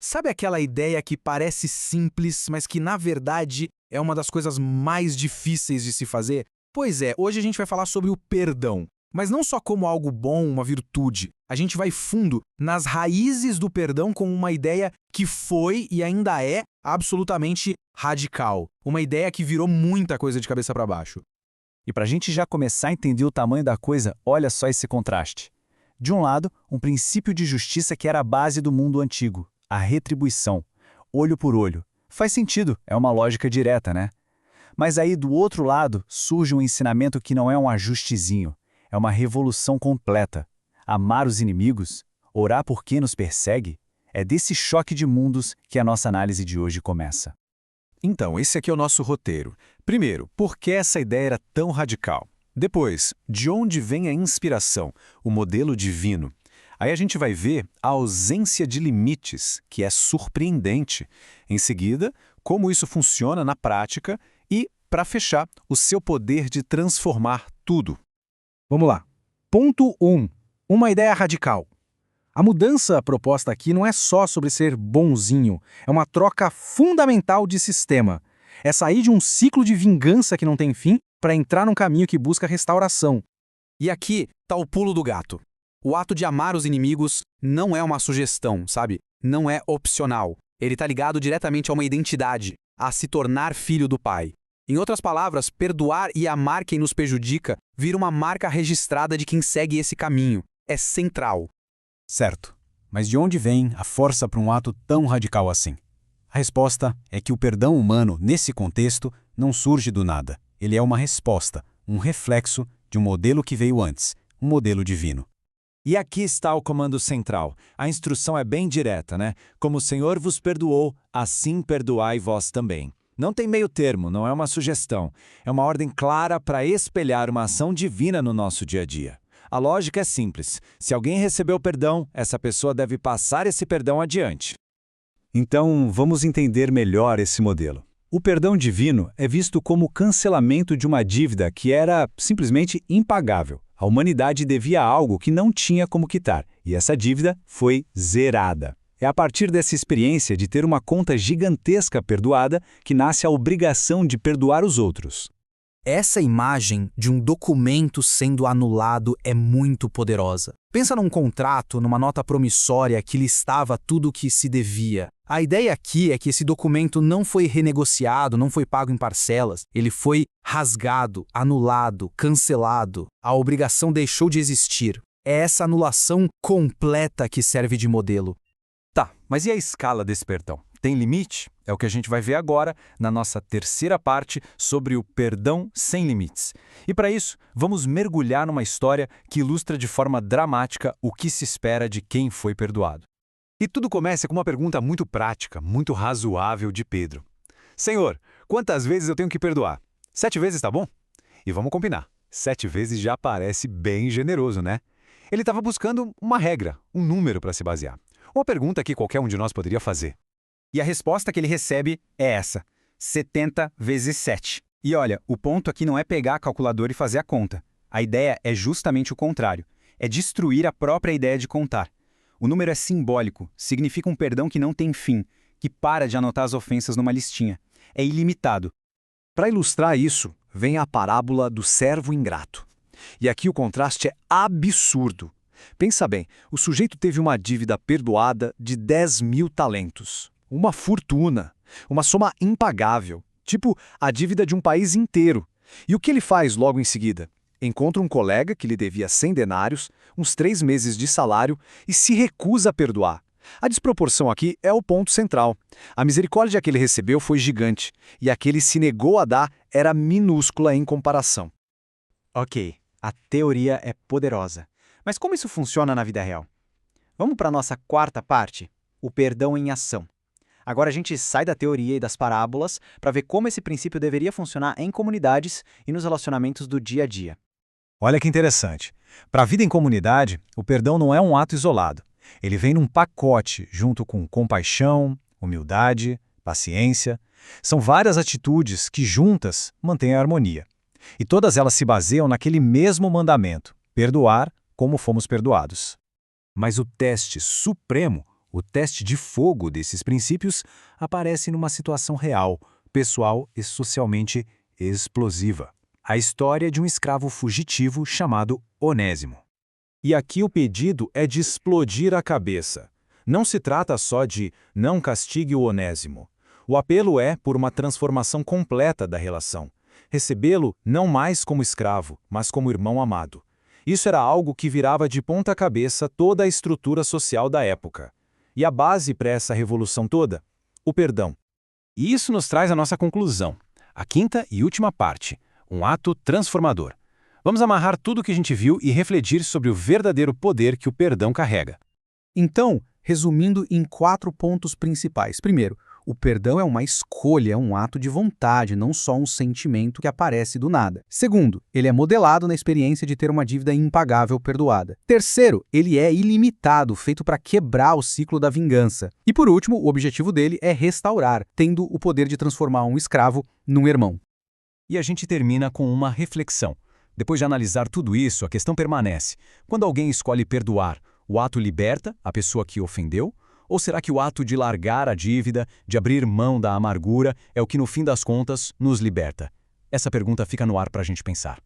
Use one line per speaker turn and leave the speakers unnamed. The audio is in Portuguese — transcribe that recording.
Sabe aquela ideia que parece simples, mas que na verdade é uma das coisas mais difíceis de se fazer? Pois é, hoje a gente vai falar sobre o perdão. Mas não só como algo bom, uma virtude. A gente vai fundo nas raízes do perdão com uma ideia que foi e ainda é absolutamente radical. Uma ideia que virou muita coisa de cabeça para baixo.
E para a gente já começar a entender o tamanho da coisa, olha só esse contraste. De um lado, um princípio de justiça que era a base do mundo antigo, a retribuição, olho por olho. Faz sentido, é uma lógica direta, né? Mas aí do outro lado surge um ensinamento que não é um ajustezinho, é uma revolução completa. Amar os inimigos, orar por quem nos persegue, é desse choque de mundos que a nossa análise de hoje começa.
Então, esse aqui é o nosso roteiro. Primeiro, por que essa ideia era tão radical? Depois, de onde vem a inspiração, o modelo divino? Aí a gente vai ver a ausência de limites, que é surpreendente. Em seguida, como isso funciona na prática e, para fechar, o seu poder de transformar tudo.
Vamos lá. Ponto 1. Uma ideia radical. A mudança proposta aqui não é só sobre ser bonzinho, é uma troca fundamental de sistema. É sair de um ciclo de vingança que não tem fim para entrar num caminho que busca restauração. E aqui tá o pulo do gato. O ato de amar os inimigos não é uma sugestão, sabe? Não é opcional. Ele tá ligado diretamente a uma identidade, a se tornar filho do Pai. Em outras palavras, perdoar e amar quem nos prejudica vira uma marca registrada de quem segue esse caminho. É central.
Certo. Mas de onde vem a força para um ato tão radical assim? A resposta é que o perdão humano, nesse contexto, não surge do nada. Ele é uma resposta, um reflexo de um modelo que veio antes, um modelo divino. E aqui está o comando central. A instrução é bem direta, né? Como o Senhor vos perdoou, assim perdoai vós também. Não tem meio termo, não é uma sugestão. É uma ordem clara para espelhar uma ação divina no nosso dia a dia. A lógica é simples. Se alguém recebeu perdão, essa pessoa deve passar esse perdão adiante.
Então, vamos entender melhor esse modelo. O perdão divino é visto como o cancelamento de uma dívida que era simplesmente impagável. A humanidade devia algo que não tinha como quitar, e essa dívida foi zerada. É a partir dessa experiência de ter uma conta gigantesca perdoada que nasce a obrigação de perdoar os outros.
Essa imagem de um documento sendo anulado é muito poderosa. Pensa num contrato, numa nota promissória que listava tudo o que se devia. A ideia aqui é que esse documento não foi renegociado, não foi pago em parcelas. Ele foi rasgado, anulado, cancelado. A obrigação deixou de existir. É essa anulação completa que serve de modelo.
Tá, mas e a escala desse perdão? Tem limite? É o que a gente vai ver agora na nossa terceira parte sobre o perdão sem limites. E para isso, vamos mergulhar numa história que ilustra de forma dramática o que se espera de quem foi perdoado. E tudo começa com uma pergunta muito prática, muito razoável de Pedro. Senhor, quantas vezes eu tenho que perdoar? 7 vezes tá bom? E vamos combinar, 7 vezes já parece bem generoso, né? Ele estava buscando uma regra, um número para se basear. Uma pergunta que qualquer um de nós poderia fazer.
E a resposta que ele recebe é essa: 70 vezes 7. E olha, o ponto aqui não é pegar a calculadora e fazer a conta. A ideia é justamente o contrário. É destruir a própria ideia de contar. O número é simbólico, significa um perdão que não tem fim, que para de anotar as ofensas numa listinha. É ilimitado.
Para ilustrar isso, vem a parábola do servo ingrato. E aqui o contraste é absurdo. Pensa bem, o sujeito teve uma dívida perdoada de 10.000 talentos. Uma fortuna, uma soma impagável, tipo a dívida de um país inteiro. E o que ele faz logo em seguida? Encontra um colega que lhe devia 100 denários, uns 3 meses de salário e se recusa a perdoar. A desproporção aqui é o ponto central. A misericórdia que ele recebeu foi gigante e a que ele se negou a dar era minúscula em comparação.
Ok, a teoria é poderosa. Mas como isso funciona na vida real? Vamos para a nossa quarta parte, o perdão em ação. Agora a gente sai da teoria e das parábolas para ver como esse princípio deveria funcionar em comunidades e nos relacionamentos do dia a dia.
Olha que interessante. Para a vida em comunidade, o perdão não é um ato isolado. Ele vem num pacote junto com compaixão, humildade, paciência. São várias atitudes que juntas mantêm a harmonia. E todas elas se baseiam naquele mesmo mandamento: perdoar como fomos perdoados. Mas o teste supremo
O teste de fogo desses princípios aparece numa situação real, pessoal e socialmente explosiva. A história de um escravo fugitivo chamado Onésimo.
E aqui o pedido é de explodir a cabeça. Não se trata só de não castigue o Onésimo. O apelo é por uma transformação completa da relação. Recebê-lo não mais como escravo, mas como irmão amado. Isso era algo que virava de ponta cabeça toda a estrutura social da época. E a base para essa revolução toda? O perdão.
E isso nos traz a nossa conclusão. A quinta e última parte, um ato transformador. Vamos amarrar tudo o que a gente viu e refletir sobre o verdadeiro poder que o perdão carrega.
Então, resumindo em 4 pontos principais. Primeiro, o perdão é uma escolha, é um ato de vontade, não só um sentimento que aparece do nada. Segundo, ele é modelado na experiência de ter uma dívida impagável perdoada. Terceiro, ele é ilimitado, feito para quebrar o ciclo da vingança. E por último, o objetivo dele é restaurar, tendo o poder de transformar um escravo num irmão.
E a gente termina com uma reflexão. Depois de analisar tudo isso, a questão permanece. Quando alguém escolhe perdoar, o ato liberta a pessoa que ofendeu? Ou será que o ato de largar a dívida, de abrir mão da amargura, é o que no fim das contas nos liberta? Essa pergunta fica no ar para a gente pensar.